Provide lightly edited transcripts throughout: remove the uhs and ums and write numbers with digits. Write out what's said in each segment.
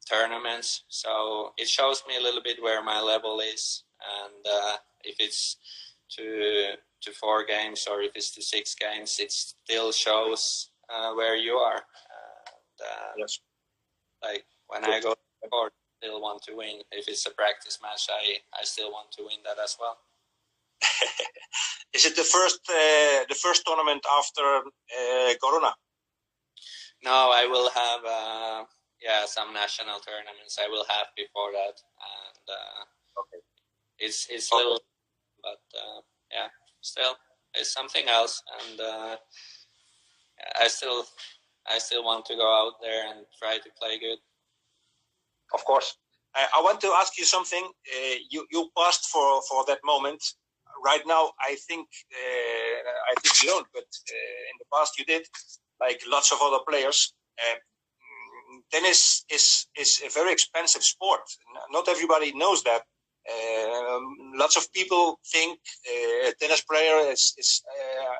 tournaments. So it shows me a little bit where my level is, and if it's to 4 games or if it's to 6 games, it still shows where you are. Yes. Like when I go to the court, I still want to win. If it's a practice match, I still want to win that as well. Is it the first tournament after Corona? No, I will have some national tournaments. I will have before that, and okay. It's okay. Little, but still it's something else, and I still want to go out there and try to play good. Of course. I want to ask you something. You passed for that moment. Right now, I think you don't, but in the past you did, like lots of other players. Tennis is a very expensive sport. Not everybody knows that. Lots of people think a tennis player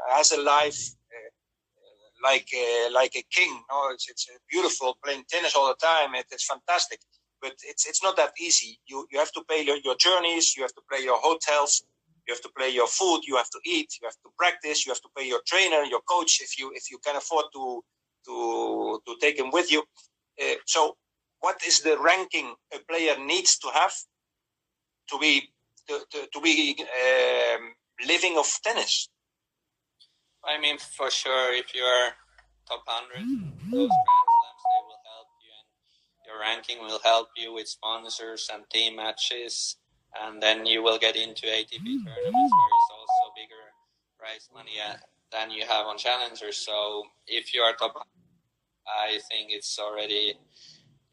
has a life like a king. No, it's beautiful playing tennis all the time. It's fantastic, but it's not that easy. You have to pay your journeys. You have to pay your hotels. You have to pay your food. You have to eat. You have to practice. You have to pay your trainer, your coach, if you can afford to take him with you. So, what is the ranking a player needs to have to be living of tennis? I mean, for sure, if you're top 100, those Grand Slams, they will help you, and your ranking will help you with sponsors and team matches, and then you will get into ATP tournaments where it's also bigger prize money than you have on challengers. So if you are top 100, I think it's already,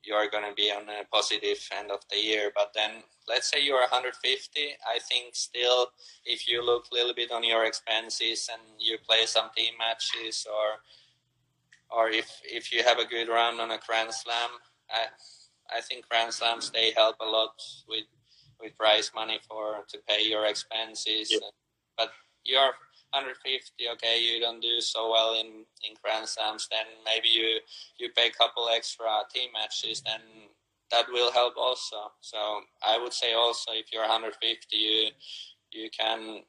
you're going to be on a positive end of the year. But then let's say you're 150, I think still if you look a little bit on your expenses and you play some team matches or if you have a good run on a Grand Slam, I think Grand Slams, they help a lot with prize money to pay your expenses. Yeah. But you're 150, okay, you don't do so well in Grand Slams, then maybe you pay a couple extra team matches, then that will help also. So I would say also if you're 150, you can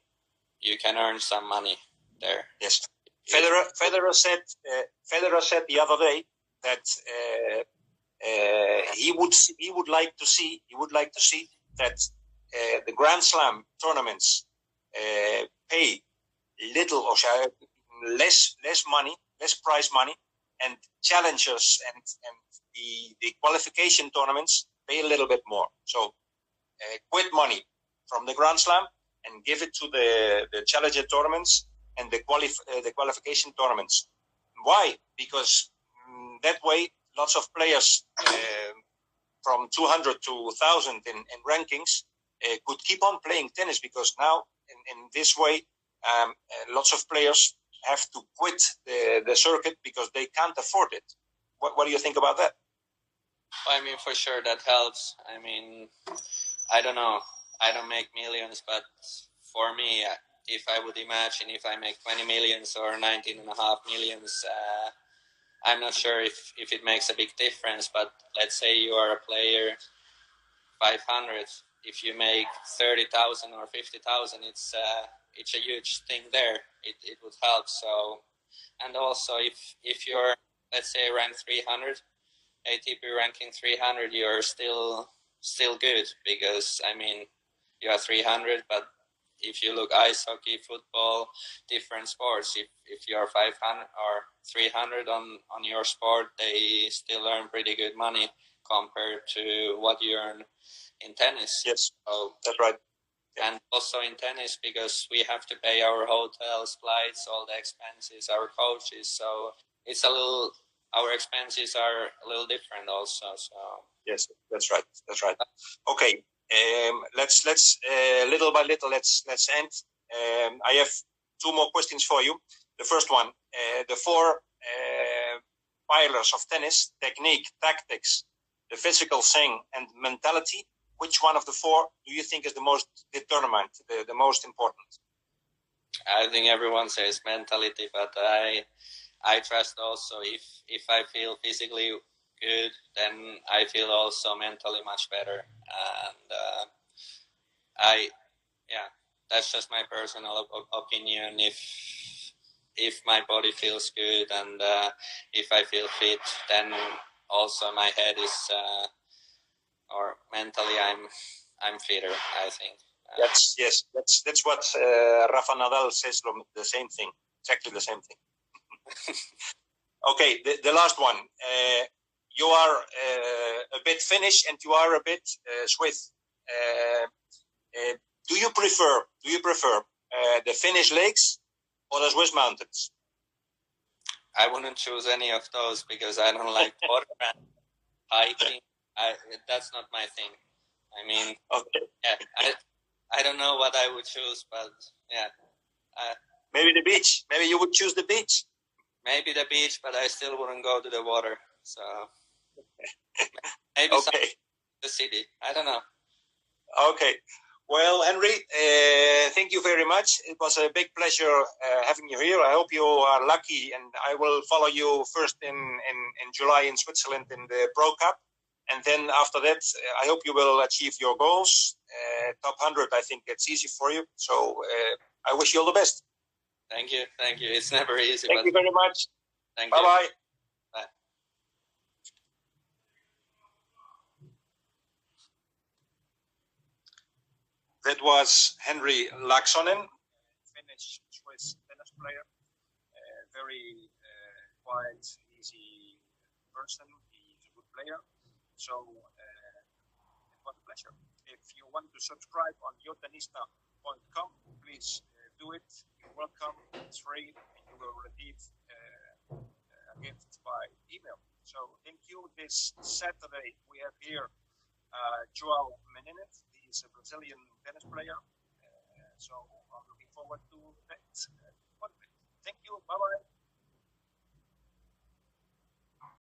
earn some money there. Yes. Federer said the other day that he would like to see that the Grand Slam tournaments pay little or less money, less prize money, and challengers and the qualification tournaments pay a little bit more. So quit money from the Grand Slam and give it to the challenger tournaments and the qualification tournaments. Why? Because that way lots of players from 200 to 1,000 in rankings could keep on playing tennis, because now in this way lots of players have to quit the circuit because they can't afford it. What do you think about that? I mean, for sure that helps. I mean, I don't know. I don't make millions, but for me, if I would imagine if I make 20 millions or 19.5 millions, I'm not sure if it makes a big difference. But let's say you are a player 500. If you make 30,000 or 50,000, it's a huge thing there. It would help. So, and also if you're, let's say, ranked 300, ATP ranking 300, you're still good, because I mean you are 300. But if you look ice hockey, football, different sports, if you're 500 or 300 on your sport, they still earn pretty good money compared to what you earn in tennis. Yes, so, that's right. And also in tennis, because we have to pay our hotels, flights, all the expenses, our coaches. So it's our expenses are a little different also. So yes, that's right. Okay, let's little by little let's end. I have 2 more questions for you. The first one, the 4 pillars of tennis: technique, tactics, the physical thing, and mentality. Which one of the 4 do you think is the most determinant, the most important? I think everyone says mentality, but I trust also if I feel physically good, then I feel also mentally much better. And that's just my personal opinion. If my body feels good and if I feel fit, then also my head is or mentally I'm fitter, I think. That's what Rafa Nadal says, the same thing, exactly the same thing. Okay, the last one. You are a bit Finnish and you are a bit Swiss. Do you prefer the Finnish lakes or the Swiss mountains? I wouldn't choose any of those because I don't like water and hiking. That's not my thing. I mean, okay. Yeah, I don't know what I would choose, but yeah. Maybe the beach. Maybe you would choose the beach. Maybe the beach, but I still wouldn't go to the water. So maybe the city. I don't know. Okay. Well, Henri, thank you very much. It was a big pleasure having you here. I hope you are lucky, and I will follow you first in July in Switzerland in the Pro Cup. And then after that, I hope you will achieve your goals. Top 100, I think it's easy for you. So I wish you all the best. Thank you. It's never easy. Thank you very much. Thank you. Bye-bye. Bye. That was Henri Laaksonen, Finnish Swiss tennis player. Very quiet, easy person. He's a good player. So it was a pleasure. If you want to subscribe on yotenista.com, please do it. You're welcome. It's free, and you will receive a gift by email. So thank you. This Saturday we have here João Menezes. He is a Brazilian tennis player. So I'm looking forward to that. Thank you. Bye.